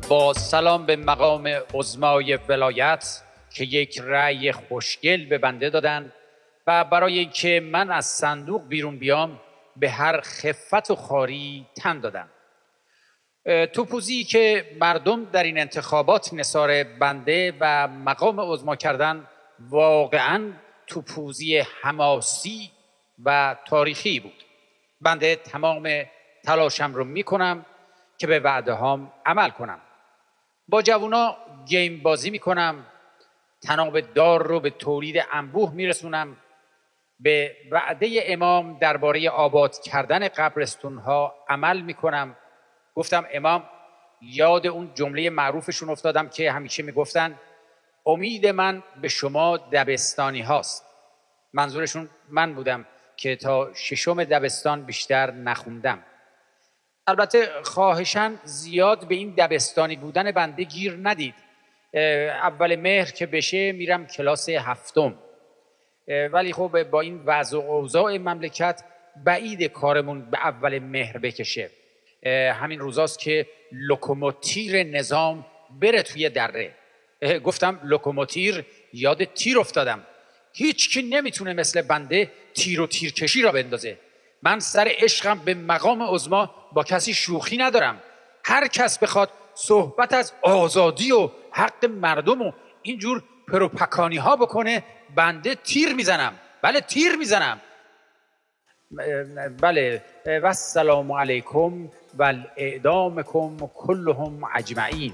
با سلام به مقام عظمای ولایت که یک رأی خوشگل به بنده دادن و برای اینکه من از صندوق بیرون بیام به هر خفت و خواری تن دادن. توپوزی که مردم در این انتخابات نثار بنده و مقام عظما کردن واقعاً توپوزی حماسی و تاریخی بود. بنده تمام تلاشم رو میکنم که به وعده هام عمل کنم. با جوونا گیم بازی میکنم، طناب دار رو به تولید انبوه میرسونم، به وعده امام درباره آباد کردن قبرستون ها عمل میکنم. گفتم امام یاد اون جمله معروفشون افتادم که همیشه میگفتن امید من به شما دبستانی هاست. منظورشون من بودم که تا ششم دبستان بیشتر نخوندم. البته خواهشاً زیاد به این دبستانی بودن بنده گیر ندید. اول مهر که بشه میرم کلاس هفتم، ولی خب با این وضع و اوضاع مملکت بعید کارمون به اول مهر بکشه. همین روزاست که لوکوموتیر نظام بره توی دره. گفتم لوکوموتیر، یاد تیر افتادم. هیچ کی نمیتونه مثل بنده تیر و تیرکشی را بندازه. من سر عشقم به مقام عظما با کسی شوخی ندارم. هر کس بخواد صحبت از آزادی و حق مردم و اینجور پروپکانی ها بکنه، بنده تیر میزنم. بله تیر میزنم. بله و السلام علیکم و الاعدامکم کلهم اجمعین.